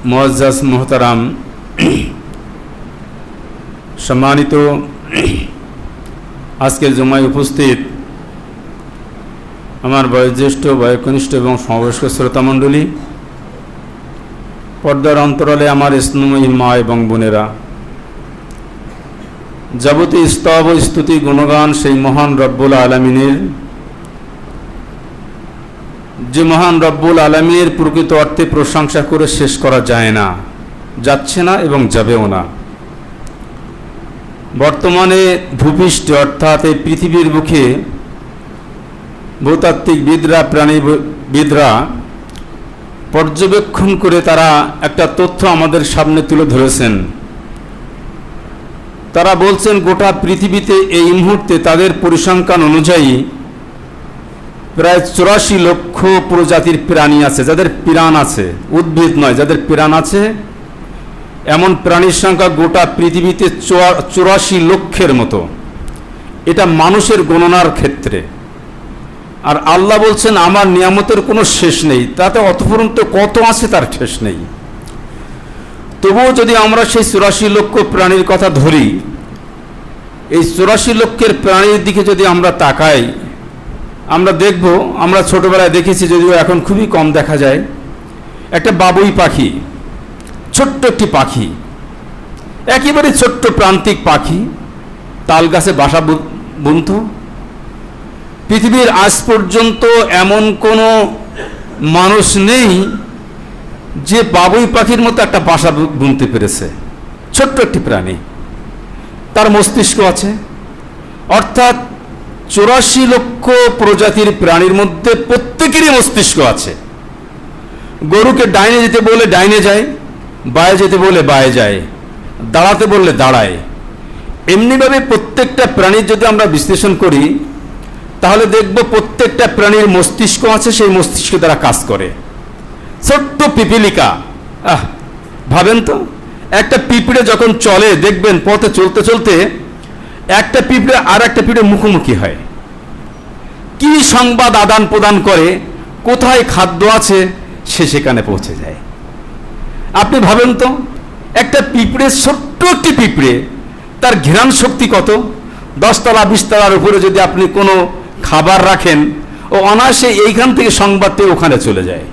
মুআজ্জাজ মুহতারাম, সম্মানিত আজকের জুমায় উপস্থিত আমার বয়োজ্যেষ্ঠ, বয়োকনিষ্ঠ এবং সমবয়স্ক শ্রোতামণ্ডলী, পর্দার অন্তরালে আমার স্নেহময়ী মা এবং বোনেরা, যাবতীয় স্তব স্তুতি গুণগান সেই মহান রব্বুল আলামিনের, যে মহান রব্বুল আলামিনের প্রকৃত অর্থে প্রশংসা করে শেষ করা যায় না, যাচ্ছে না এবং যাবেও না। বর্তমানে ভূপৃষ্ঠে অর্থাৎ এই পৃথিবীর বুকে ভূতাত্ত্বিকবিদরা, প্রাণীবিদরা পর্যবেক্ষণ করে তারা একটা তথ্য আমাদের সামনে তুলে ধরেছেন। তারা বলছেন গোটা পৃথিবীতে এই মুহূর্তে তাদের পরিসংখ্যান অনুযায়ী প্রায় 84 লক্ষ প্রজাতির প্রাণী আছে, যাদের প্রাণ আছে, উদ্ভিদ নয়, যাদের প্রাণ আছে, এমন প্রাণীর সংখ্যা গোটা পৃথিবীতে 84 লক্ষের মতো। এটা মানুষের গণনার ক্ষেত্রে। আর আল্লাহ বলছেন আমার নিয়ামতের কোনো শেষ নেই, তাতে অতঃপরন্ত কত আছে তার শেষ নেই। তবুও যদি আমরা সেই 84 লক্ষ প্রাণীর কথা ধরি, এই 84 লক্ষের প্রাণীর দিকে যদি আমরা তাকাই, আমরা দেখব, আমরা ছোটবেলায় দেখেছি, যদিও এখন খুবই কম দেখা যায়, একটা বাবুই পাখি, ছোট্ট একটি পাখি, একেবারে ছোট্ট প্রান্তিক পাখি, তাল গাছে বাসা বুনত। পৃথিবীর আজ পর্যন্ত এমন কোনো মানুষ নেই যে বাবুই পাখির মতো একটা বাসা বুনতে পেরেছে। ছোট্ট একটি প্রাণী, তার মস্তিষ্ক আছে, অর্থাৎ 84 লক্ষ প্রজাতির প্রাণীর মধ্যে প্রত্যেকেরই মস্তিষ্ক আছে। গরুকে ডাইনে যেতে বলে ডাইনে যায়, বায়ে যেতে বলে বায়ে যায়, দাঁড়াতে বললে দাঁড়ায়। এমনিভাবে প্রত্যেকটা প্রাণীর যদি আমরা বিশ্লেষণ করি, তাহলে দেখব প্রত্যেকটা প্রাণীর মস্তিষ্ক আছে, সেই মস্তিষ্ক দ্বারা কাজ করে। ছোট্ট পিপিলিকা, ভাবেন তো, একটা পিঁপড়ে যখন চলে, দেখবেন পথে চলতে চলতে একটা পিঁপড়ে আর একটা পিঁপড়ে মুখোমুখি হয়, কি সংবাদ আদান প্রদান করে, কোথায় খাদ্য আছে সে সেখানে পৌঁছে যায়। আপনি ভাবেন তো, একটা পিঁপড়ে, ছোট্ট একটি পিঁপড়ে, তার ঘ্রাণ শক্তি কত। 10 তলা 20 তলার উপরে যদি আপনি কোনো খাবার রাখেন, ও অনায়াসে এইখান থেকে সংবাদ পেয়ে ওখানে চলে যায়।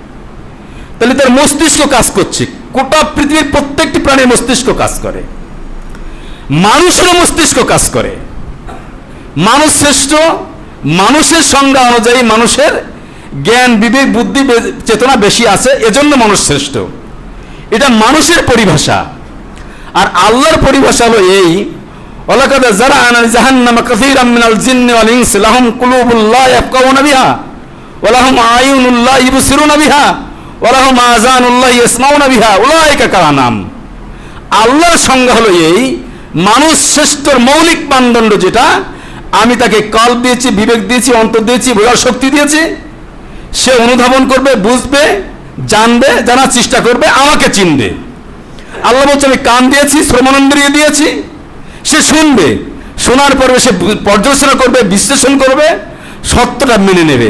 তাহলে তার মস্তিষ্ক কাজ করছে। গোটা পৃথিবীর প্রত্যেকটি প্রাণীর মস্তিষ্ক কাজ করে, মানুষেরও মস্তিষ্ক কাজ করে। মানুষ শ্রেষ্ঠ, মানুষের সংজ্ঞা অনুযায়ী মানুষের জ্ঞান, বিবেক, বুদ্ধি, চেতনা বেশি আছে, এজন্য মানুষ শ্রেষ্ঠ। এটা মানুষের পরিভাষা। আর আল্লাহর পরিভাষা হলো এই, ওয়ালাকাদ যারা'না জাহান্নামা কাসীরাম মিনাল জিন্নি ওয়াল ইনসি লাহুম কুলুবুন লা ইয়াফকাহুনা বিহা ওয়া লাহুম আ'য়ুনুন লা ইবসিরুনা বিহা ওয়া লাহুম আযানুন লা ইয়াসমাউনা বিহা উলাইকা কালানাম। আল্লাহর সংজ্ঞা হলো এই, মানুষ শ্রেষ্ঠর মৌলিক মানদণ্ড যেটা, আমি তাকে কল্প দিয়েছি, বিবেক দিয়েছি, অন্তর দিয়েছি, বোঝার শক্তি দিয়েছি। সে অনুধাবন করবে, বুঝবে, জানবে, জানার চেষ্টা করবে, আমাকে চিনবে। আল্লাহ বলছে আমি কান দিয়েছি, শ্রবণেন্দ্রিয় দিয়েছি, সে শুনবে, শোনার পরে সে পর্যালোচনা করবে, বিশ্লেষণ করবে, সত্যটা মেনে নেবে।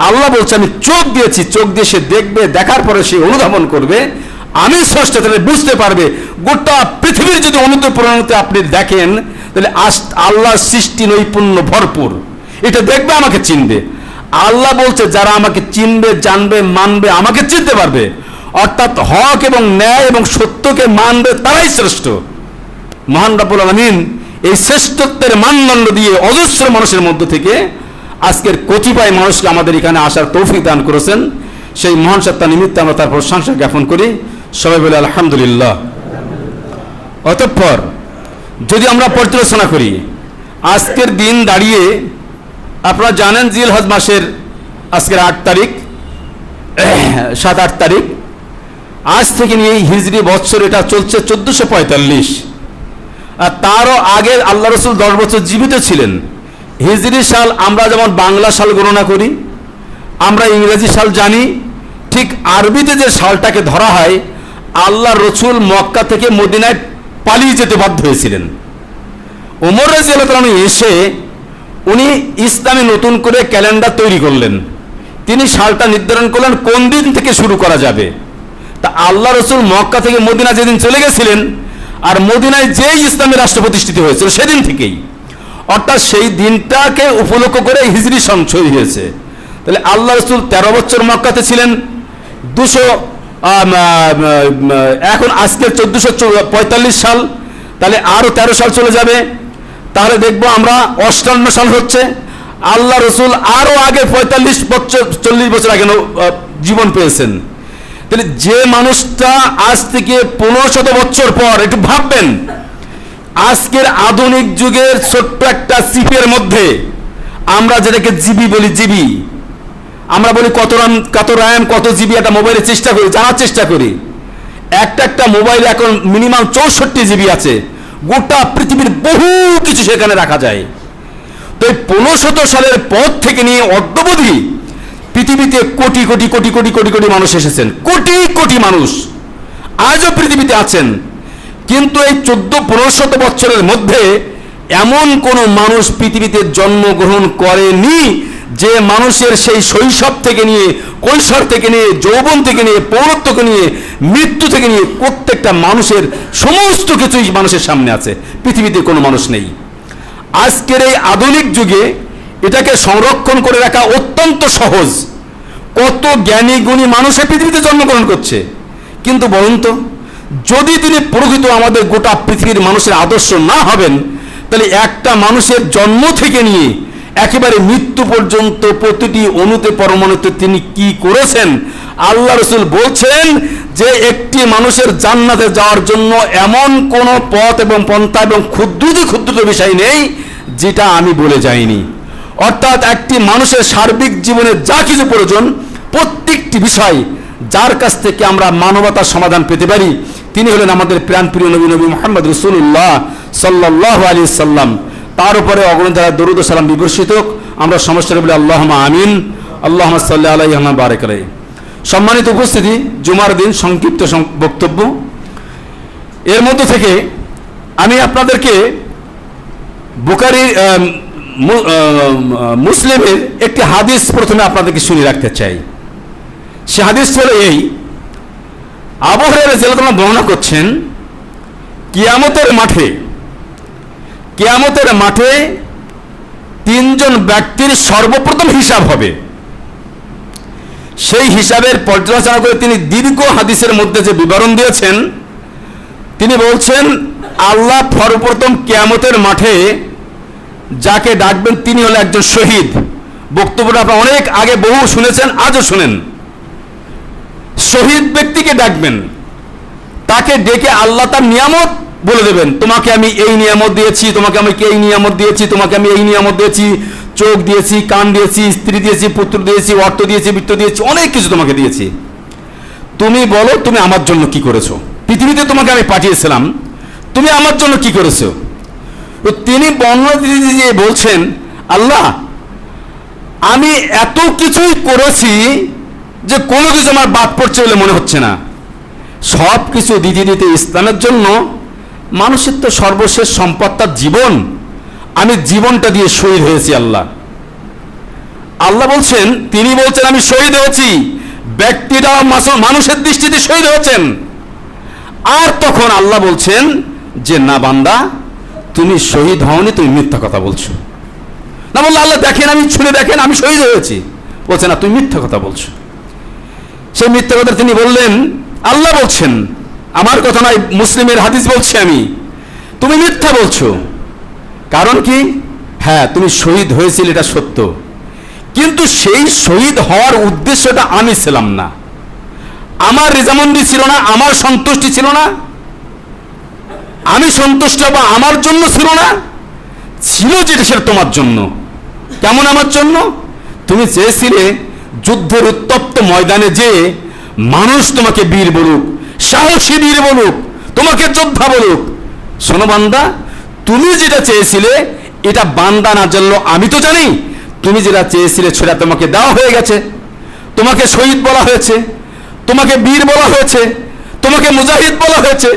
আল্লাহ বলছে আমি চোখ দিয়েছি, চোখ দিয়ে সে দেখবে, দেখার পরে সে অনুধাবন করবে, আমি স্রষ্টা, তাহলে বুঝতে পারবে। গোটা পৃথিবীর যদি অনুপ্রেরণাতে আপনি দেখেন, তাহলে আল্লাহর সৃষ্টি নৈপুণ্য ভরপুর, এটা দেখবে, আমাকে চিনবে। আল্লাহ বলছে যারা আমাকে চিনবে, জানবে, মানবে, আমাকে চিনতে পারবে, অর্থাৎ হক এবং ন্যায় এবং সত্যকে মানবে, তারাই শ্রেষ্ঠ। মহান রব্বুল আলামিন এই শ্রেষ্ঠত্বের মানদণ্ড দিয়ে অজস্র মানুষের মধ্য থেকে আজকের কতিপয় মানুষকে আমাদের এখানে আসার তৌফিক দান করেছেন। সেই মহান সত্তা নিমিত্তে আমরা তার প্রশংসা জ্ঞাপন করি। সবাই বলে আলহামদুলিল্লাহ। অতঃপর যদি আমরা পর্যালোচনা করি, আজকের দিন দাঁড়িয়ে আপনারা জানেন জিলহজ মাসের আজকের 8 তারিখ, 7-8 তারিখ, আজ থেকে নিয়ে হিজরি বৎসর এটা চলছে 1445। আর তারও আগে আল্লাহ রসুল 10 বছর জীবিত ছিলেন। হিজরি সাল আমরা যেমন বাংলা সাল গণনা করি, আমরা ইংরেজি সাল জানি, ঠিক আরবিতে যে সালটাকে ধরা হয়, আল্লাহ রসুল মক্কা থেকে মদিনায় পালিয়ে যেতে বাধ্য হয়েছিলেন। ওমর রাদিয়াল্লাহু তাআলা এসে উনি ইসলামে নতুন করে ক্যালেন্ডার তৈরি করলেন। তিনি সালটা নির্ধারণ করলেন কোন দিন থেকে শুরু করা যাবে। তা আল্লাহ রসুল মক্কা থেকে মদিনা যেদিন চলে গেছিলেন, আর মদিনায় যেই ইসলামী রাষ্ট্র প্রতিষ্ঠিত হয়েছিল সেদিন থেকেই, অর্থাৎ সেই দিনটাকে উপলক্ষ করে হিজরি সন তৈরি হয়েছে। তাহলে আল্লাহ রসুল 13 বছর মক্কাতে ছিলেন, 200 এখন আজকের 1445 সাল, তাহলে আরো 13 সাল চলে যাবে, তাহলে দেখবো আমরা 58 সাল হচ্ছে। আল্লাহ রসুল আরো আগে 45 বছর 40 বছর আগে জীবন পেয়েছেন। তাহলে যে মানুষটা আজ থেকে 1500 বছর পর, একটু ভাববেন, আজকের আধুনিক যুগের ছোট্ট একটা চিপের মধ্যে আমরা যেটাকে জিবি বলি, জিবি আমরা বলি কত র্যাম কত জিবি একটা মোবাইলের চেষ্টা করি, জানার চেষ্টা করি। একটা মোবাইল এখন মিনিমাম 64 জিবি আছে, গোটা পৃথিবীর বহু কিছু সেখানে রাখা যায়। তো এই 1500 সালের পর থেকে নিয়ে অদ্যাবধি পৃথিবীতে কোটি কোটি কোটি কোটি কোটি কোটি মানুষ এসেছেন, কোটি কোটি মানুষ আজও পৃথিবীতে আছেন। কিন্তু এই 1400-1500 বছরের মধ্যে এমন কোন মানুষ পৃথিবীতে জন্মগ্রহণ করেনি যে মানুষের সেই শৈশব থেকে নিয়ে, কৈশোর থেকে নিয়ে, যৌবন থেকে নিয়ে, পৌরত্বকে নিয়ে, মৃত্যু থেকে নিয়ে প্রত্যেকটা মানুষের সমস্ত কিছুই মানুষের সামনে আছে। পৃথিবীতে কোনো মানুষ নেই। আজকের এই আধুনিক যুগে এটাকে সংরক্ষণ করে রাখা অত্যন্ত সহজ। কত জ্ঞানী গুণী মানুষের পৃথিবীতে জন্মগ্রহণ করছে, কিন্তু বলুন তো, যদি তিনি প্রকৃত আমাদের গোটা পৃথিবীর মানুষের আদর্শ না হবেন, তাহলে একটা মানুষের জন্ম থেকে নিয়ে একেবারে মৃত্যু পর্যন্ত প্রতিটি অণুতে পরমাণুতে তিনি কি করেছেন। আল্লাহ রসুল বলছেন যে একটি মানুষের জান্নাতে যাওয়ার জন্য এমন কোন পথ এবং পন্থা এবং ক্ষুদ্র বিষয় নেই যেটা আমি বলে যাইনি। অর্থাৎ একটি মানুষের সার্বিক জীবনে যা কিছু প্রয়োজন, প্রত্যেকটি বিষয় যার কাছ থেকে আমরা মানবতার সমাধান পেতে পারি, তিনি হলেন আমাদের প্রাণপ্রিয় নবী মুহাম্মদ রাসূলুল্লাহ সাল্লাল্লাহু আলাইহি সাল্লাম। তার উপরে অগণিত দ্বারা দরুদ ও সালাম বিবর্ষিত। আমরা সমস্যাটা বলি আল্লাহুম্মা আমিন, আল্লাহুম্মা সাল্লি আলাইহি ওয়া বারিক আলাইহি। সম্মানিত উপস্থিতি, জুমার দিন সংক্ষিপ্ত বক্তব্য। এর মধ্য থেকে আমি আপনাদেরকে বুখারী মুসলিমের একটি হাদিস প্রথমে আপনাদেরকে শুনিয়ে রাখতে চাই। সে হাদিস হলো এই, আবু হুরায়রা রাদিয়াল্লাহু আনহু বর্ণনা করছেন, কিয়ামতের মাঠে 3 জন ব্যক্তির সর্বপ্রথম হিসাব হবে। সেই হিসাবের পর্যালোচনা করে তিনি দীর্ঘ হাদিসের মধ্যে যে বিবরণ দিয়েছেন, তিনি বলছেন আল্লাহ সর্বপ্রথম কিয়ামতের মাঠে যাকে ডাকবেন তিনি হলেন একজন শহীদ। বক্তব্যটা আপনারা অনেক আগে বহু শুনেছেন, আজও শুনেন। শহীদ ব্যক্তিকে ডাকবেন, তাকে ডেকে আল্লাহ তার নিয়ামত বলে দেবেন, তোমাকে আমি এই নিয়ামত দিয়েছি, তোমাকে আমি এই নিয়ামত দিয়েছি, তোমাকে আমি এই নিয়ামত দিয়েছি, চোখ দিয়েছি, কান দিয়েছি, স্ত্রী দিয়েছি, পুত্র দিয়েছি, অর্থ দিয়েছি, বৃত্ত দিয়েছি, অনেক কিছু তোমাকে দিয়েছি। তুমি বলো তুমি আমার জন্য কি করেছো? পৃথিবীতে তোমাকে আমি পাঠিয়েছিলাম, তুমি আমার জন্য কি করেছো? তো তিনি বর্ণনা দিয়ে বলছেন, আল্লাহ আমি এত কিছুই করেছি যে কোনো কিছু আমার বাদ পড়ছে বলে মনে হচ্ছে না। সব কিছু দিতে দিতে ইসলামের জন্য, মানুষের তো সর্বশেষ সম্পদ তার জীবন, আমি জীবনটা দিয়ে শহীদ হয়েছি। আল্লাহ বলছেন, তিনি বলছেন আমি শহীদ হয়েছি, ব্যক্তিটা মানুষের দৃষ্টিতে শহীদ হয়েছেন। আর তখন আল্লাহ বলছেন যে না বান্দা, তুমি শহীদ হওনি, তুমি মিথ্যা কথা বলছো। না বললে আল্লাহ দেখেন, আমি শুনে দেখেন, আমি শহীদ হয়েছি। বলছে না, তুমি মিথ্যা কথা বলছো। সেই মিথ্যা কথা তিনি বললেন, আল্লাহ বলছেন, আমার কথা নয়, মুসলিমের হাদিস বলছি আমি, তুমি মিথ্যা বলছো। কারণ কি? হ্যাঁ, তুমি শহীদ হয়েছিলে, এটা সত্য, কিন্তু সেই শহীদ হওয়ার উদ্দেশ্যটা আমি ছিলাম না, আমার রেজামন্দি ছিল না, আমার সন্তুষ্টি ছিল না, আমি সন্তুষ্ট বা আমার জন্য ছিল না, ছিল যেটা সেটা তোমার জন্য। কেমন আমার জন্য? তুমি চেয়েছিলে যুদ্ধের উত্তপ্ত ময়দানে যে মানুষ তোমাকে বীর বলুক, সাহসী বীর বলুক, তোমাকে যোদ্ধা বলুক। শোনো বান্দা, তুমি যেটা চেয়েছিলে এটা বান্দা না জানলো আমি তো জানি। তুমি যেটা চেয়েছিলে সেটা তোমাকে দেওয়া হয়ে গেছে, তোমাকে শহীদ বলা হয়েছে, তোমাকে বীর বলা হয়েছে, তোমাকে মুজাহিদ বলা হয়েছে,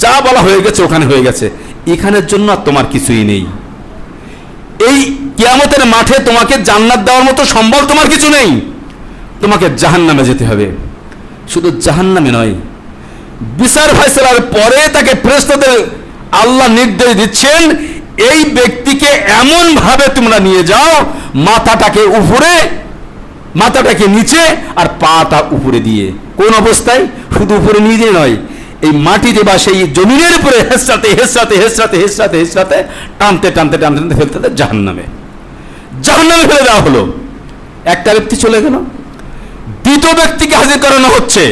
যা বলা হয়ে গেছে ওখানে হয়ে গেছে। এখানের জন্য আর তোমার কিছুই নেই। এই কিয়ামতের মাঠে তোমাকে জান্নাত দেওয়ার মতো সম্বল তোমার কিছু নেই, তোমাকে জাহান্নামে যেতে হবে। শুধু জাহান্নামে নয়, বিচার ফয়সালার পরে তাকে ফেরেশতাদের আল্লাহ নির্দেশ দিচ্ছেন, এই ব্যক্তিকে এমন ভাবে তোমরা নিয়ে যাও, মাথাটাকে উপরে, মাথাটাকে নিচে আর পাটা উপরে দিয়ে। কোন অবস্থায়? শুধু উপরে নিয়ে দিয়ে নয়, এই মাটিতে বা সেই জমিনের উপরে হেসরাতে হেসরাতে হেসরাতে হেসরাতে হেসরাতে টানতে টানতে টানতে টানতে ফেলতে জাহান্নামে ফেলে দেওয়া হলো। একটা ব্যক্তি চলে গেল। দ্বিতীয় ব্যক্তিকে হাজির করানো হচ্ছে,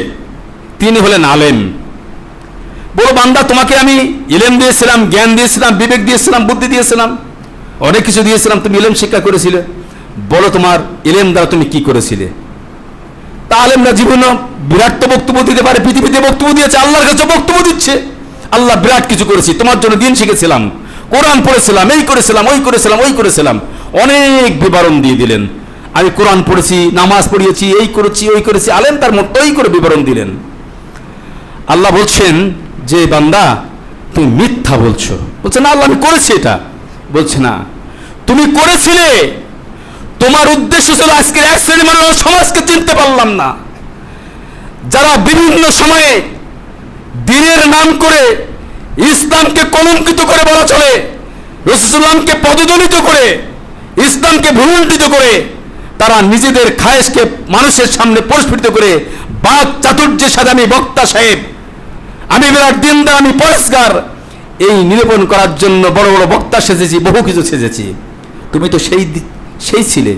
তিনি হলেন আলেম। বলো বান্দা, তোমাকে আমি ইলম দিয়েছিলাম, জ্ঞান দিয়েছিলাম, বিবেক দিয়েছিলাম, বুদ্ধি দিয়েছিলাম, অনেক কিছু দিয়েছিলাম, তুমি ইলম শিক্ষা করেছিলে, বলো তোমার ইলম দ্বারা তুমি কি করেছিলে? তা আলেমরা জীবনে বিরাট তো বক্তব্য দিতে পারে, পৃথিবীতে বক্তব্য দিয়েছে, আল্লাহর কাছে বক্তব্য দিচ্ছে, আল্লাহ বিরাট কিছু করেছি, তোমার জন্য দিন শিখেছিলাম, কোরআন পড়েছিলাম, এই করেছিলাম, ওই করেছিলাম, ওই করেছিলাম, অনেক বিবরণ দিয়ে দিলেন। আমি কোরআন পড়েছি, নামাজ পড়িয়েছি, এই করেছি, ওই করেছি। আলেম তার মতোই করে বিবরণ দিলেন। আল্লাহ বলছেন যে বান্দা তুমি মিথ্যা বলছো। বলছে না আল্লাহ আমি করেছি এটা। বলছে না, তুমি করেছিলে, তোমার উদ্দেশ্য ছিল আজকের এক শ্রেণী মানুষ সমাজকে চিনতে পারলাম না, যারা বিভিন্ন সময়ে দ্বীনের নাম করে ইসলামকে কলঙ্কিত করে বলা চলে, রাসূলুল্লাহকে পদদলিত করে, ইসলামকে ভুলুণ্ঠিত করে, তারা নিজেদের খায়েশকে মানুষের সামনে প্রস্ফুটিত করে বাক চাতুর্যের সাথে আমি বক্তা সাহেব, আমি বিরাট দিনদার, আমি পরিষ্কার, এই নিরূপণ করার জন্য বড় বড় বক্তা সেজেছি, বহু কিছু সেজেছি। তুমি তো সেই ছিলে,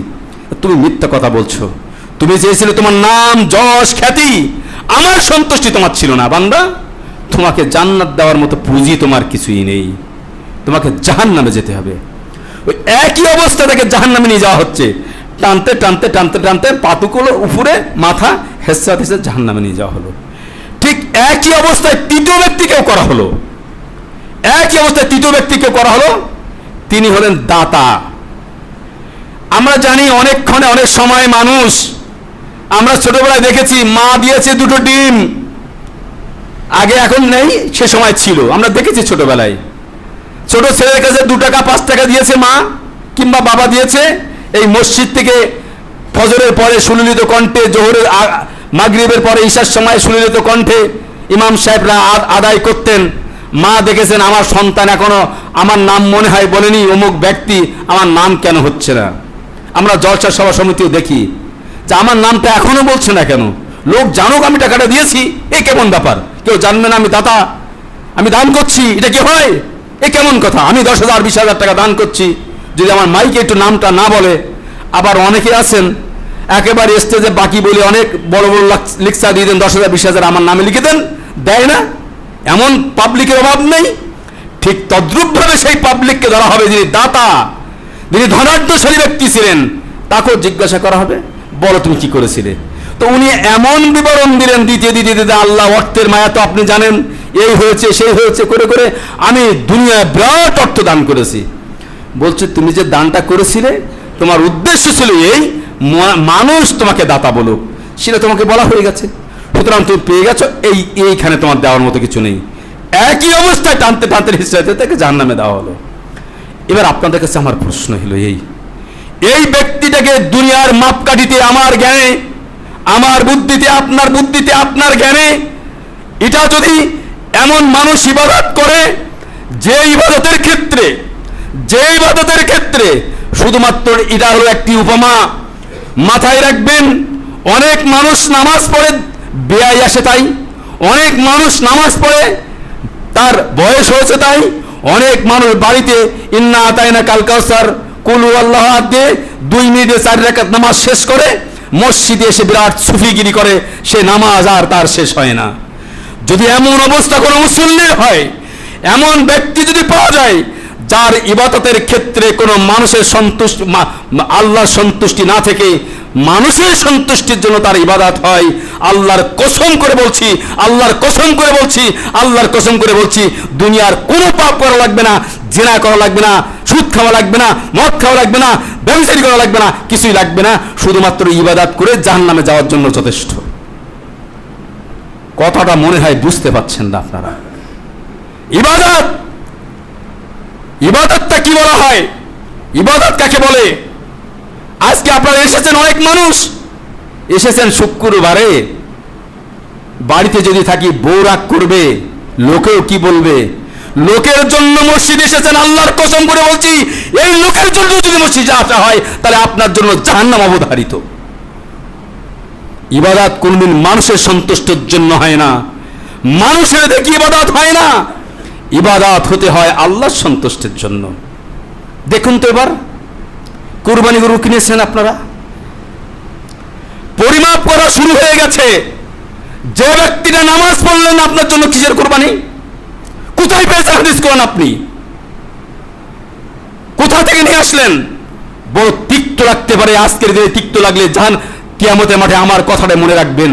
তুমি মিথ্যা কথা বলছো। তুমি চেয়েছিলে তোমার নাম, যশ, খ্যাতি, আমার সন্তুষ্টি তোমার ছিল না। বান্দা, তোমাকে জান্নাত দেওয়ার মতো পুঁজি তোমার কিছুই নেই, তোমাকে জাহান্নামে যেতে হবে। ওই একই অবস্থা থেকে জাহান্নামে নিয়ে যাওয়া হচ্ছে, টানতে টানতে টানতে টানতে পাতুকুলো উপরে, মাথা হেসে হেসে জাহান্নামে নিয়ে যাওয়া হলো। ঠিক একই অবস্থায় তৃতীয় ব্যক্তিকেও করা হলো, একই অবস্থায় তৃতীয় ব্যক্তিকেও করা হলো। তিনি হলেন দাতা। আমরা জানি অনেকক্ষণে অনেক সময় মানুষ, আমরা ছোটবেলায় দেখেছি মা দিয়েছে দুটো ডিম, আগে এখন নেই, সে সময় ছিল, আমরা দেখেছি ছোটবেলায়। ছোট ছেলের কাছে 2 টাকা 5 টাকা দিয়েছে মা কিংবা বাবা দিয়েছে, এই মসজিদ থেকে ফজরের পরে সুললিত কণ্ঠে, জোহরের মাগরিবের পরে ঈশার সময় সুললিত কণ্ঠে ইমাম সাহেবরা আদায় করতেন। মা দেখেছেন আমার সন্তান এখনো আমার নাম মনে হয় বলেনি, অমুক ব্যক্তি, আমার নাম কেন হচ্ছে না? আমরা জলসা সভা সমিতিও দেখি যে আমার নামটা এখনো বলছে না কেন? লোক জানুক আমি টাকাটা দিয়েছি, এ কেমন ব্যাপার? কেউ জানবে না আমি দাতা, আমি দান করছি, এটা কি হয়? এ কেমন কথা? আমি 10,000 20,000 টাকা দান করছি, যদি আমার মাইকে একটু নামটা না বলে। আবার অনেকে আছেন একেবারে স্টেজে বাকি বলে অনেক বড় বড় লেকচার দিয়ে দেন, 10,000 20,000 আমার নামে লিখে দেন, দেয় না, এমন পাবলিকের অভাব নেই। ঠিক তদ্রূপভাবে সেই পাবলিককে ধরা হবে যিনি দাতা, যিনি ধনাঢ্যশালী ব্যক্তি ছিলেন, তাকেও জিজ্ঞাসা করা হবে, বলো তুমি কি করেছিলে? তো উনি এমন বিবরণ দিলেন, দিতে দিতে দিতে, আল্লাহ অর্থের মায়া তো আপনি জানেন, এই হয়েছে সেই হয়েছে করে করে আমি দুনিয়ায় বিরাট অর্থ দান করেছি। বলছে তুমি যে দানটা করেছিলে তোমার উদ্দেশ্য ছিল এই মানুষ তোমাকে দাতা বলুক, সেটা তোমাকে বলা হয়ে গেছে, সুতরাং তুমি পেয়ে গেছো, এইখানে তোমার দেওয়ার মতো কিছু নেই। একই অবস্থায় টানতে টানতে হিসেবে তাকে জাহান্নামে দেওয়া হলো। এবার আপনাদের কাছে আমার প্রশ্ন হলো, এই ব্যক্তিটাকে দুনিয়ার মাপকাঠিতে, আমার জ্ঞানে, আমার বুদ্ধিতে, আপনার বুদ্ধিতে, আপনার জ্ঞানে, এটা যদি এমন মানুষ ইবাদত করে যে ইবাদতের ক্ষেত্রে শুধুমাত্র এটা হলো একটি উপমা, মাথায় রাখবেন। অনেক মানুষ নামাজ পড়ে বেয়াই আসে তাই, অনেক মানুষ নামাজ পড়ে তার বয়স হয়েছে তাই, অনেক মানুষ বাড়িতে ইন্না আতাইনা কাল কাউসার কুল আল্লাহ দিয়ে 2 মিনিটে 4 রাকাত নামাজ শেষ করে মসজিদে এসে বিরাট সুফিগিরি করে, সে নামাজ আর তার শেষ হয় না। যদি এমন অবস্থা কোনো মুসল্লির হয়, এমন ব্যক্তি যদি পাওয়া যায় যার ইবাদতের ক্ষেত্রে কোনো মানুষের সন্তুষ্টি, আল্লাহর সন্তুষ্টি না থেকে মানুষের সন্তুষ্টির জন্য তার ইবাদত হয়, আল্লাহর কসম করে বলছি, আল্লাহর কসম করে বলছি, আল্লাহর কসম করে বলছি, দুনিয়ার কোনো পাপ করা লাগবে না, জিনা করা লাগবে না, সুদ খাওয়া লাগবে না, মদ খাওয়া লাগবে না, ব্যভিচারী করা লাগবে না, কিছুই লাগবে না, শুধুমাত্র ইবাদত করে জাহান্নামে যাওয়ার জন্য যথেষ্ট। কথাটা মনে হয় বুঝতে পারছেন না আপনারা। ইবাদতটা কি বলা হয়? ইবাদত কাকে বলে? আজকে আপনারা এসেছেন, অনেক মানুষ এসেছেন শুক্রবারে, বাড়িতে যদি থাকি বউ রাগ করবে, লোকেও কি বলবে? লোকের জন্য মসজিদ এসেছেন, আল্লাহর কসম করে বলছি, এই লোকের জন্য যদি মসজিদে আসা হয় তাহলে আপনার জন্য জাহান্নাম অবধারিত। ইবাদত কোনদিন মানুষের সন্তুষ্টির জন্য হয় না, মানুষের দেখি ইবাদত হয় না, ইবাদত হতে হয় আল্লাহর সন্তুষ্টির জন্য। দেখুন তো এবার কুরবানি গরু কিনেছেন আপনারা, পরিমাপ করা শুরু হয়ে গেছে। যে ব্যক্তিরা নামাজ পড়লেন আপনার জন্য কিসের কুরবানি? কোথায় পেয়েছেন হাদিস কোরআন? আপনি কোথা থেকে নিয়ে আসলেন? বড় তিক্ত লাগতে পারে, আজকের দিনে তিক্ত লাগলে জান কিয়ামতের মাঠে আমার কথাটা মনে রাখবেন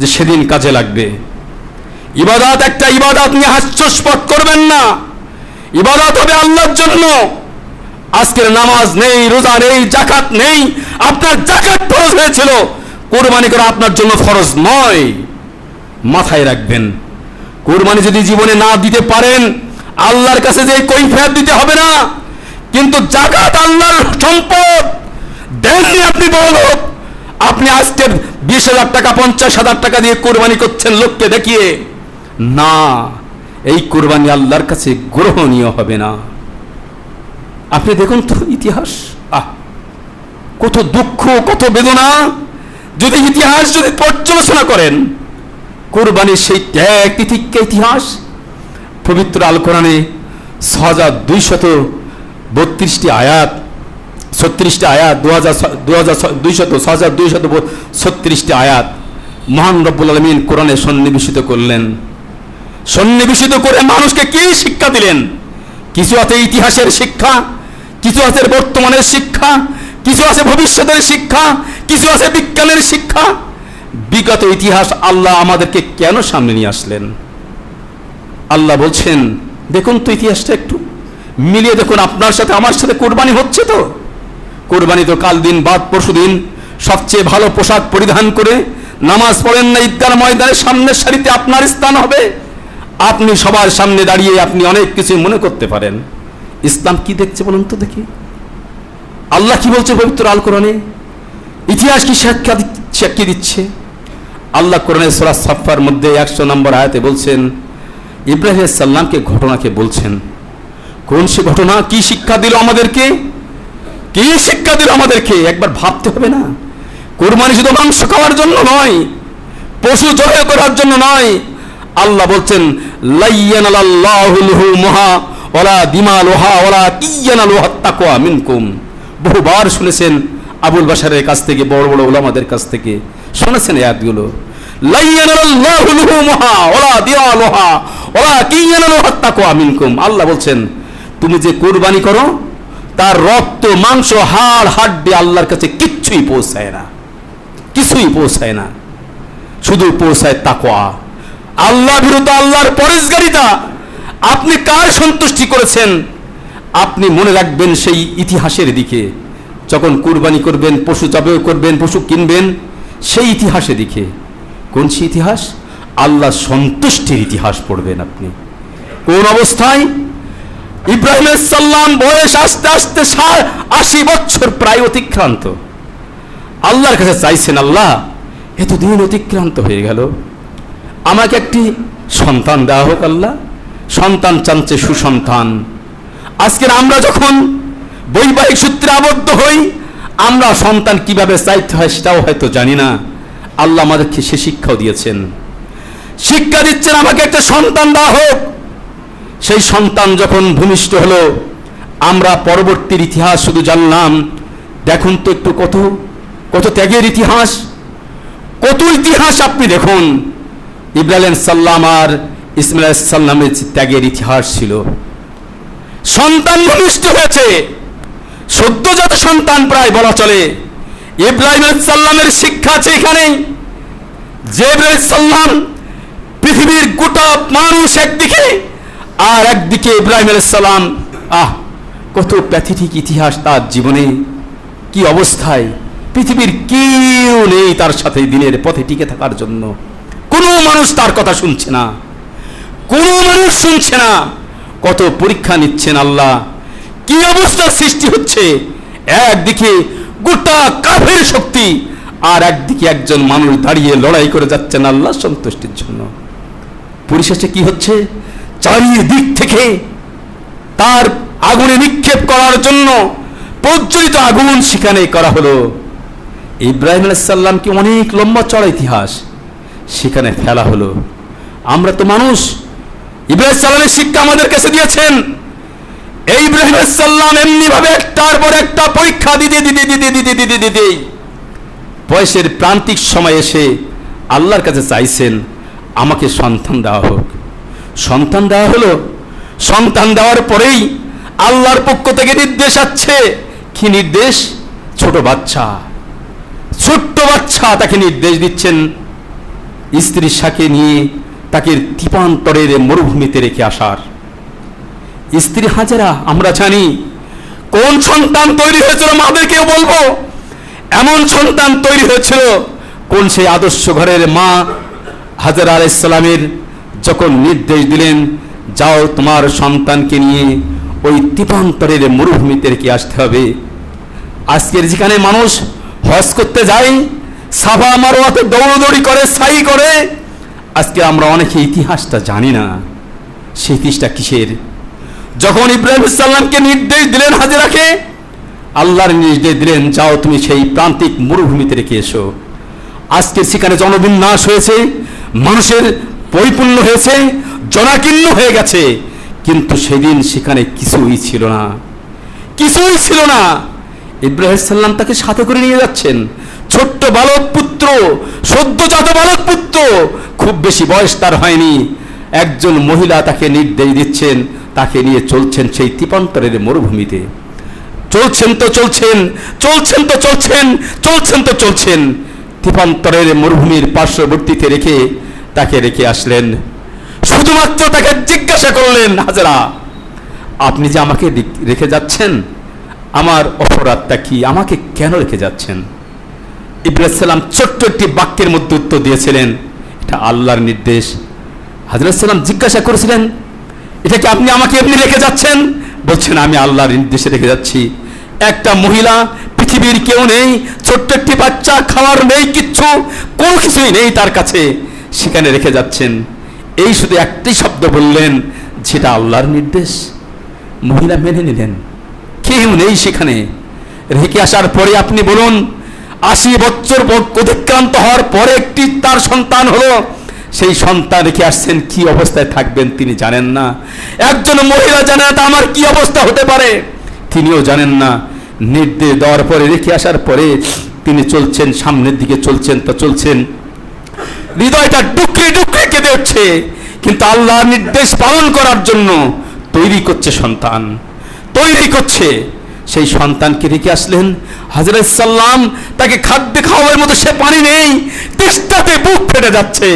যে সেদিন কাজে লাগবে। ইবাদত একটা ইবাদত নিয়ে হাস্যস্পদ করবেন না, ইবাদত হবে আল্লাহর জন্য। আজকের নামাজ নেই, রোজা নেই, যাকাত নেই, আপনার যাকাত ফরজ হয়েছিল, কুরবানি করা আপনার জন্য ফরজ নয়। মাথায় রাখবেন, কুরবানি যদি জীবনে না দিতে পারেন আল্লাহর কাছে যে কৈফিয়ত দিতে হবে না, কিন্তু যাকাত আল্লাহর সম্পদ, দেননি আপনি বড় লোক, আপনি আজকের 20,000 টাকা 50,000 টাকা দিয়ে কুরবানি করছেন লোককে দেখিয়ে, না, এই কুরবানি আল্লাহর কাছে গ্রহণীয় হবে না। আপনি দেখুন তো ইতিহাস, কত দুঃখ, কত বেদনা। যদি ইতিহাস যদি পর্যালোচনা করেন, কুরবানির সেই ত্যাগ তিতিক্ষা ইতিহাস পবিত্র আল কোরআনে 6232টি আয়াত, 36টি আয়াত, 6236টি আয়াত মহান রব্বুল আলামিন কোরআনে সন্নিবেশিত করলেন। সন্নিবেশিত করে মানুষকে কি শিক্ষা দিলেন? কিছু আছে ইতিহাসের শিক্ষা, কিছু আছে বর্তমানের শিক্ষা, কিছু আছে ভবিষ্যতের শিক্ষা, কিছু আছে বিজ্ঞানের শিক্ষা। বিগত ইতিহাস আল্লাহ আমাদেরকে কেন সামনে নিয়ে আসলেন? আল্লাহ বলছেন দেখুন তো ইতিহাসটা একটু মিলিয়ে দেখুন, আপনার সাথে আমার সাথে কোরবানি হচ্ছে তো। কোরবানি তো কাল দিন বাদ পরশু দিন সবচেয়ে ভালো পোশাক পরিধান করে নামাজ পড়েন না, ঈদগাহ ময়দানে সামনের সারিতে আপনার স্থান হবে, আপনি সবার সামনে দাঁড়িয়ে আপনি অনেক কিছু মনে করতে পারেন। ইসলাম কি দেখছে বলুন তো দেখি, আল্লাহ কি বলছে পবিত্র আল কোরআনে? ইতিহাস কি সাক্ষী দিচ্ছে? আল্লাহ কোরআনে সূরা সাফফার মধ্যে 100 নম্বর আয়াতে বলছেন, ইব্রাহিম আলাইহিস সালামকে ঘটনাকে বলছেন। কোন সে ঘটনা? কি শিক্ষা দিল আমাদেরকে? কি শিক্ষা দিল আমাদেরকে? একবার ভাবতে হবে না? কুরবানি শুধু মাংস খাওয়ার জন্য নয়, পশু জবাই করার জন্য নয়। আল্লাহ বলছেন লাইয়ানাল্লাহু লুহুমুহা ওয়ালা দিমালুহা ওয়ালাকিয়ানালুহাত তাকওয়া মিনকুম। বহুবার শুনেছেন আবুল বাশারের কাছ থেকে, বড় বড় উলামাদের কাছ থেকে শুনেছেন আয়াতগুলো। লাইয়ানাল্লাহু লুহুমুহা ওয়ালা দিমালুহা ওয়ালাকিয়ানালুহাত তাকওয়া মিনকুম। আল্লাহ বলছেন তুমি যে কুরবানি করো তার রক্ত, মাংস, হাড়, হাড্ডি আল্লাহর কাছে কিচ্ছুই পৌঁছায় না, কিছুই পৌঁছায় না, শুধু পৌঁছায় তাকওয়া, আল্লাহ বিরুদ্ধে আল্লাহর পরেশগারিতা। আপনি কার সন্তুষ্টি করেছেন? আপনি মনে রাখবেন সেই ইতিহাসের দিকে, যখন কুরবানি করবেন, পশু জবাই করবেন, পশু কিনবেন, সেই ইতিহাসের দিকে। কোন সেই ইতিহাস? আল্লাহ সন্তুষ্টির ইতিহাস পড়বেন আপনি। কোন অবস্থায়? ইব্রাহিম আলাইহিস সালাম বয়স আস্তে আস্তে 80 বছর প্রায় অতিক্রান্ত, আল্লাহর কাছে চাইছেন, আল্লাহ এতদিন অতিক্রান্ত হয়ে গেল, আমাকে একটি সন্তান দেওয়া হোক। আল্লাহ সন্তান চাচ্ছে, সুসন্তান। আজকের আমরা যখন বৈবাহিক সূত্রে আবদ্ধ হই, আমরা সন্তান কিভাবে চাইতে হয় সেটাও হয়তো জানি না। আল্লাহ আমাদেরকে সে শিক্ষাও দিয়েছেন, শিক্ষা দিচ্ছেন আমাকে একটা সন্তান দেওয়া হোক। সেই সন্তান যখন ভূমিষ্ঠ হলো, আমরা পরবর্তীর ইতিহাস শুধু জানলাম। দেখুন তো একটু কত কত ত্যাগের ইতিহাস, কত ইতিহাস আপনি দেখুন। ইব্রাহিম আলাইহিস সালাম আর ইসমাঈল আলাইহিস সালামের ত্যাগের ইতিহাস ছিল। সন্তান ভূমিষ্ঠ হয়েছে, সদ্যজাত সন্তান প্রায় বলা চলে। ইব্রাহিম আলাইহিস সালামের শিক্ষা আছে এখানেই, যে ইব্রাহিম আলাইহিস সালাম পৃথিবীর গোটা মানুষ একদিকে, আর একদিকে ইব্রাহিম আলাইহিস সালাম। কত প্যাথেটিক ইতিহাস তার জীবনে, কি অবস্থায়, পৃথিবীর কেউ নেই তার সাথে দিনের পথে টিকে থাকার জন্য। কোনো মানুষ তার কথা শুনছে না, কোনো মানুষ শুনছে না। কত পরীক্ষা নিচ্ছেন আল্লাহ, কি অবস্থার সৃষ্টি হচ্ছে। একদিকে গোটা কাফের শক্তি, আর একদিকে একজন মানুষ দাঁড়িয়ে লড়াই করে যাচ্ছেন আল্লাহ সন্তুষ্টির জন্য। পরিশেষে কি হচ্ছে? চারিদিক থেকে তার আগুনে নিক্ষেপ করার জন্য প্রজ্বলিত আগুন সেখানে করা হলো। ইব্রাহিম আলাইহিস সালামকে অনেক লম্বা চড়া ইতিহাস সেখানে ফেলা হলো। আমরা তো মানুষ, ইব্রাহিম সালামের শিক্ষা আমাদের কাছে দিয়েছেন। এই ইব্রাহিম আলাইহিস সালাম এমনি ভাবে একটার পর একটা পরীক্ষা দিতে বয়সের প্রান্তিক সময় এসে আল্লাহর কাছে চাইছেন আমাকে সন্তান দেওয়া হোক। সন্তান দেওয়া হলো। সন্তান দেওয়ার পরেই আল্লাহর পক্ষ থেকে নির্দেশ আসছে। কি নির্দেশ? ছোট্ট বাচ্চা তাকে নির্দেশ দিচ্ছেন স্ত্রীর সাথে নিয়ে তাকে দ্বীপান্তরের মরুভূমিতে রেখে আসার। স্ত্রী হাজেরা, আমরা জানি কোন সন্তান তৈরি হয়েছিল, মাদেরকেও বলবো এমন সন্তান তৈরি হয়েছিল কোন সেই আদর্শ ঘরের মা হাজেরা আলাইহিস সালামের যখন নির্দেশ দিলেন যাও তোমার সন্তানকে নিয়ে ওই দ্বীপান্তরের মরুভূমিতে রেখে আসতে হবে। আজকের যেখানে মানুষ হজ করতে যায়, সাফা মারওয়াতে দৌড়দৌড়ি করে, সাই করে, আজকে আমরা অনেকে ইতিহাসটা জানি না। সেই ইতিহাসটা কিসের? যখন ইব্রাহিম আলাইহিস সালামকে নির্দেশ দিলেন হাজেরাকে, আল্লাহর নির্দেশ দিলেন যাও তুমি সেই প্রান্তিক মরুভূমিতে রেখে এসো। আজকে সেখানে জনবিন্যাস হয়েছে, মানুষের পরিপূর্ণ হয়েছে, জনাকীর্ণ হয়ে গেছে, কিন্তু সেদিন সেখানে কিছুই ছিল না। ইব্রাহিম সাল্লাম তাকে সাথে করে নিয়ে যাচ্ছেন। ছোট্ট বালক পুত্র, সদ্যজাত বালক পুত্র, খুব বেশি বয়স তার হয়নি। একজন মহিলা তাকে নির্দেশ দিচ্ছেন, তাকে নিয়ে চলছেন সেই দ্বীপান্তরের মরুভূমিতে। চলছেন দ্বীপান্তরের মরুভূমির পার্শ্ববর্তীতে তাকে রেখে আসলেন। শুধুমাত্র তাকে জিজ্ঞাসা করলেন, হাজেরা আপনি যে আমাকে রেখে যাচ্ছেন, আমার অপরাধটা কি? আমাকে কেন রেখে যাচ্ছেন? ইব্রাহিম সালাম ছোট্ট একটি বাক্যের মধ্যে উত্তর দিয়েছিলেন, এটা আল্লাহর নির্দেশ। হাজেরা সালাম জিজ্ঞাসা করেছিলেন, এটা কি আপনি আমাকে এমনি রেখে যাচ্ছেন? বলছেন আমি আল্লাহর নির্দেশে রেখে যাচ্ছি। একটা মহিলা, পৃথিবীর কেউ নেই, ছোট্ট একটি বাচ্চা, খাওয়ার নেই, কিচ্ছু, কোনো কিছুই নেই তার কাছে, সেখানে রেখে যাচ্ছেন। এই শুধু একটি শব্দ বললেন, যেটা আল্লাহর নির্দেশ। মহিলা মেনে নিলেন, কেউ নেই সেখানে। রেখে আসার পরে আপনি বলুন, 80 বছর অতিক্রান্ত হওয়ার পরে একটি তার সন্তান হলো। সেই সন্তান রেখে আসছেন, কি অবস্থায় থাকবেন তিনি জানেন না। একজন মহিলা জানে না আমার কি অবস্থা হতে পারে, তিনিও জানেন না। নির্দেশ দেওয়ার পরে, রেখে আসার পরে তিনি চলছেন, সামনের দিকে চলছেন, হৃদয়টা ডুকরে কেঁদে উঠছে, কিন্তু আল্লাহর নির্দেশ পালন করার জন্য তৈরি করছে। সেই সন্তানকে রেখে আসলেন। হাজেরা সাল্লাম তাকে খাদ্য খাওয়ার মতো সে পানি নেই, তেষ্টাতে বুক ফেটে যাচ্ছে।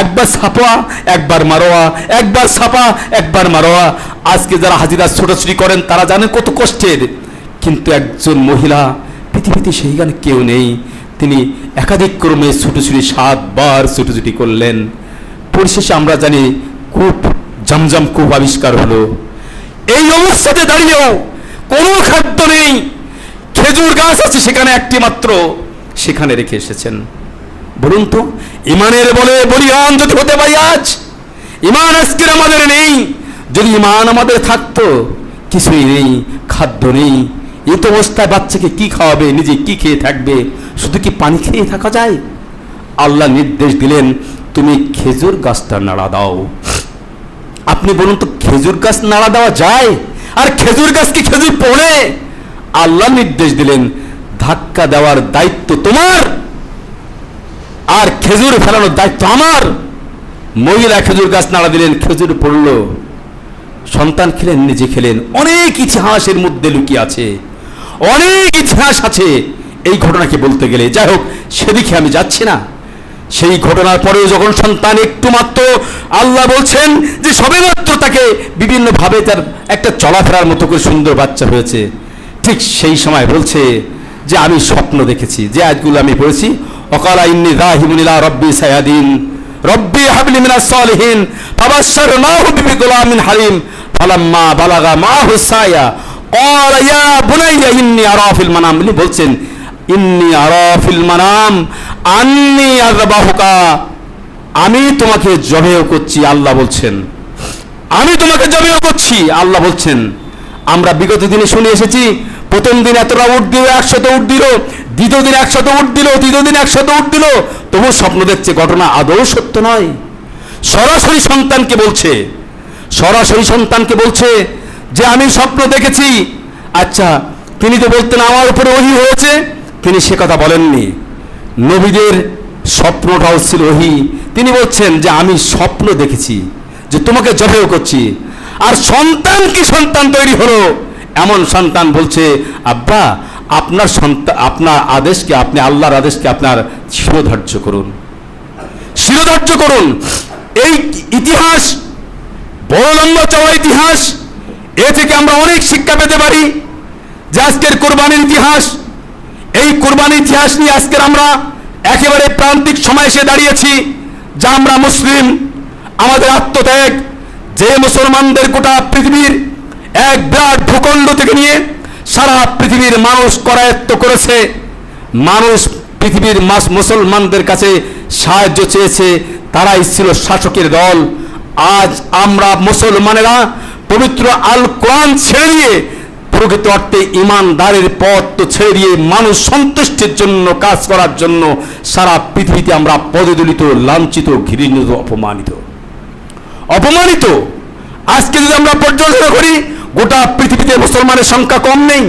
একবার ছাপা একবার মারোয়া, একবার ছাপা একবার মারোয়া। আজকে যারা হাজিরা ছোটাছুটি করেন তারা জানেন কত কষ্টের, কিন্তু একজন মহিলা, পৃথিবীতে সেইখানে কেউ নেই, তিনি একাধিক ক্রমে ছুটোছুটি 7 বার ছুটোছুটি করলেন। পরিশেষে আমরা জানি কূপ, জমজম কূপ আবিষ্কার হলো। এই অবস্থাতে দাঁড়িয়েও কোনো খাদ্য নেই, খেজুর গাছ আছে সেখানে একটি মাত্র, সেখানে রেখে এসেছেন। বলুন তো, ইমানের বলে বলিয়ান যদি হতে পারি আজ, ইমান আজকের আমাদের নেই। যদি ইমান আমাদের থাকতো, কিছুই নেই, খাদ্য নেই, এই তো অবস্থায় বাচ্চাকে কি খাওয়াবে, নিজে কি খেয়ে থাকবে? শুধু কি পানি খেয়ে থাকা যায়? আল্লাহ নির্দেশ দিলেন, তুমি খেজুর গাছটা নাড়া দাও। আপনি বলুন তো, খেজুর গাছ নাড়া দেওয়া যায়? আর খেজুর গাছ কি খেজুর পড়ে? আল্লাহ নির্দেশ দিলেন, ধাক্কা দেওয়ার দায়িত্ব তোমার, আর খেজুর ফেলানোর দায়িত্ব আমার। মহিলা খেজুর গাছ নাড়া দিলেন, খেজুর পড়ল, সন্তান খেলেন, নিজে খেলেন। অনেক ইতিহাসের মধ্যে লুকিয়ে আছে, অনেক ইতিহাস আছে এই ঘটনাকে বলতে গেলে। যাই হোক, সেদিকে আমি যাচ্ছি না। সেই ঘটনার পরেও যখন সন্তান একটু মাত্র, আল্লাহ বলছেন যে সবেমাত্র তাকে বিভিন্নভাবে তার একটা চলাফেরার মতো করে সুন্দর বাচ্চা হয়েছে, ঠিক সেই সময় বলছে যে আমি স্বপ্ন দেখেছি। যে আয়াতগুলো আমি পড়েছি, ওয়াকালা ইন্নী যাহিবুন ইলা রাব্বি সায়াদিন রব্বি হাবলি মিনাস সালিহিন ফাবাশশারনাহু বিগুলামিন হালিম ফালাম্মা বালাগা মাহু সায়া ক্বালা ইয়া বুনাইয়া ইন্নী আরা ফিল মানাম। বলছেন ইন্নী আরা ফিল মানাম আন্নী আযবাহুকা, আমি তোমাকে জবেহ করছি, আল্লাহ বলছেন, আমি তোমাকে জবেহ করছি, আল্লাহ বলছেন। আমরা বিগত দিনে শুনে এসেছি, প্রথম দিন এতটা উট দিল, 100 উট দিল, দ্বিতীয় দিন 100 উট দিল, তৃতীয় দিন 100 উট দিল, তবু স্বপ্ন দেখছে, ঘটনা আদৌ সত্য নয়। সরাসরি সন্তানকে বলছে, সরাসরি সন্তানকে বলছে যে আমি স্বপ্ন দেখেছি। আচ্ছা, তিনি তো বলতেন আমার উপরে ওহী হয়েছে, তিনি সে কথা বলেননি। নবীদের স্বপ্নটাও ছিল ওহী। তিনি বলছেন যে আমি স্বপ্ন দেখেছি যে তোমাকে জবেহ করছি। আর সন্তান কি সন্তান তৈরি হলো, এমন সন্তান বলছে আব্বা আপনার সন্তান, আপনার আদেশকে, আপনি আল্লাহর আদেশকে আপনার শিরোধার্য করুন, শিরোধার্য করুন। এই ইতিহাস বড় লম্বা চওড়া ইতিহাস, এ থেকে আমরা অনেক শিক্ষা পেতে পারি। যে আজকের কোরবানির ইতিহাস, এই কোরবানির ইতিহাস নিয়ে আজকের আমরা একেবারে প্রান্তিক সময় এসে দাঁড়িয়েছি। যা আমরা মুসলিম, আমাদের আত্মত্যাগ, যে মুসলমানদের গোটা পৃথিবীর এক বিরাট ভূখণ্ড থেকে নিয়ে সারা পৃথিবীর মানুষ করায়ত্ত করেছে, মানুষ পৃথিবীর মুসলমানদের কাছে সাহায্য চেয়েছে, তারাই ছিল শাসকের দল। আজ আমরা মুসলমানেরা পবিত্র আল কোরআন ছেড়ে দিয়ে, প্রকৃত অর্থে ইমানদারের পথ তো ছেড়ে দিয়ে মানুষ সন্তুষ্টির জন্য কাজ করার জন্য সারা পৃথিবীতে আমরা পদদলিত, লাঞ্ছিত, ঘৃণিত, অপমানিত। আজকে যদি আমরা পর্যালোচনা করি, গোটা পৃথিবীতে মুসলমানের সংখ্যা কম নেই,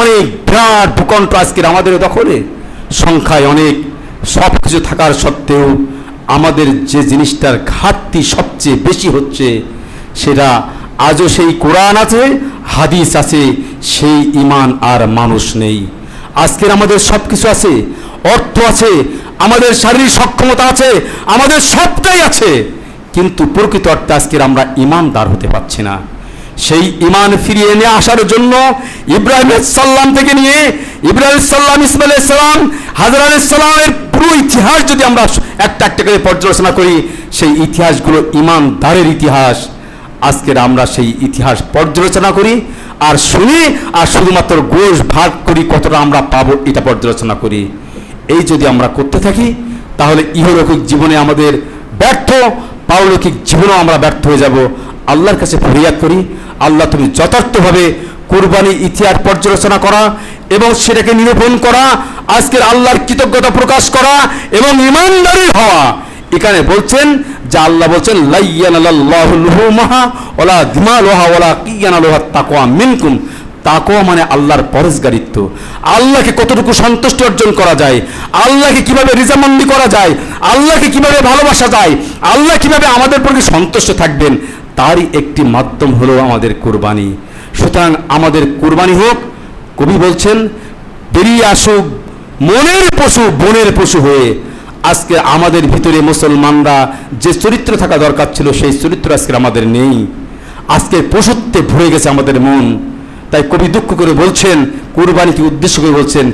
অনেক বিরাট ভূখণ্ড আজকের আমাদের দখলে, সংখ্যায় অনেক। সব কিছু থাকার সত্ত্বেও আমাদের যে জিনিসটার ঘাটতি সবচেয়ে বেশি হচ্ছে, সেটা আজও সেই কোরআন আছে, হাদিস আছে, সেই ঈমান আর মানুষ নেই। আজকের আমাদের সব কিছু আছে, অর্থ আছে, আমাদের শারীরিক সক্ষমতা আছে, আমাদের সবটাই আছে, কিন্তু প্রকৃত অর্থে আজকের আমরা ঈমানদার হতে পারছি না। সেই ঈমান ফিরিয়ে নিয়ে আসার জন্য ইব্রাহিম সাল্লাম থেকে নিয়ে ইব্রাহিম সাল্লাম, ইসমাইল সাল্লাম, হাজর আলাইহিসসালামের পুরো ইতিহাস যদি আমরা একটা একটা করে পর্যালোচনা করি, সেই ইতিহাসগুলো ঈমানদারের ইতিহাস। আজকের আমরা সেই ইতিহাস পর্যালোচনা করি আর শুনি, আর শুধুমাত্র গোশ ভাগ করি, কতটা আমরা পাবো এটা পর্যালোচনা করি। এই যদি আমরা করতে থাকি, তাহলে ইহলৌকিক জীবনে আমাদের ব্যর্থ, পারলৌকিক জীবনেও আমরা ব্যর্থ হয়ে যাব। আল্লাহর কাছে ফরিয়াদ করি, আল্লাহ তুমি যথার্থভাবে কুরবানি ইতিহাস পর্যালোচনা করা এবং সেটাকে নিরূপণ করা, আজকের আল্লাহর কৃতজ্ঞতা প্রকাশ করা এবং ঈমানদারি হওয়া। এখানে বলছেন যে আল্লাহ বলছেন লা ইয়ানালাল্লাহু লুহুমাহা ওয়ালা দিমালুহা ওয়ালাকিন ইয়ানালুহাত তাকওয়া মিনকুম। তাকওয়া মানে আল্লাহর পরহেজগারিত্ব, আল্লাহকে কতটুকু সন্তুষ্টি অর্জন করা যায়, আল্লাহকে কিভাবে রিজামন্দি করা যায়, আল্লাহকে কিভাবে ভালোবাসা যায়, আল্লাহ কিভাবে আমাদের প্রতি সন্তুষ্ট থাকবেন, তারই একটি মাধ্যম হলো আমাদের কুরবানি। সুতরাং আমাদের কুরবানি হোক, কবি বলছেন বেরিয়ে আসুক মনের পশু বনের পশু হয়ে। আজকে আমাদের ভিতরে মুসলমানরা যে চরিত্র থাকা দরকার ছিল, সেই চরিত্র আজকে আমাদের নেই। আজকে পশুত্বে ভরে গেছে আমাদের মন। তাই কবি দুঃখ করে বলছেন, কুরবানিকে উদ্দেশ্য করে বলছেন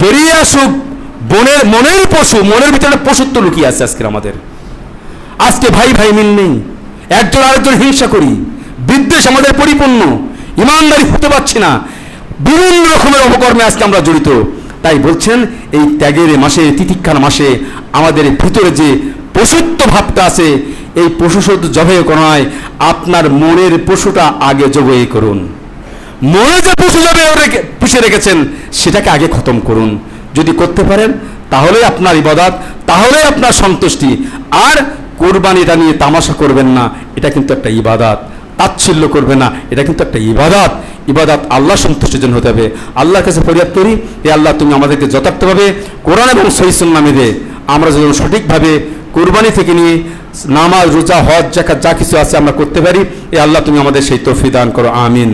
বেরিয়ে আসুক মনের পশু, মনের ভিতরে পশুত্ব লুকিয়ে আছে আজকে আমাদের। আজকে ভাই ভাই মিল নেই, একজন আরেকজন হিংসা করি, বিদ্বেষ আমাদের পরিপূর্ণ, ইমানদারি হতে পারছি না, বিভিন্ন রকমের অপকর্মে আজকে আমরা জড়িত। তাই বলছেন এই ত্যাগের মাসে, তিতিক্ষার মাসে আমাদের ভিতরে যে পশুত্ব ভাবটা আছে, এই পশু শুধু জবাই করা নয়, আপনার মনের পশুটা আগে জবাই করুন। মনে যে পশু জবাই পুষে রেখেছেন সেটাকে আগে খতম করুন। যদি করতে পারেন তাহলে আপনার ইবাদত, তাহলে আপনার সন্তুষ্টি। আর কোরবানিটা নিয়ে তামাশা করবেন না, এটা কিন্তু একটা ইবাদত। তাচ্ছিল্য করবে না, এটা কিন্তু একটা ইবাদত। ইবাদত আল্লাহ সন্তুষ্টির জন্য হতে হবে। আল্লাহর কাছে ফরিয়াদ করি, এ আল্লাহ তুমি আমাদেরকে যথার্থভাবে কোরআন এবং সহিহ সুন্নাহ মেনে আমরা যেন সঠিকভাবে কোরবানি থেকে নিয়ে নামাজ, রোজা, হজ, যাকাত যা কিছু আছে আমরা করতে পারি, এ আল্লাহ তুমি আমাদের সেই তৌফিক দান করো। আমিন।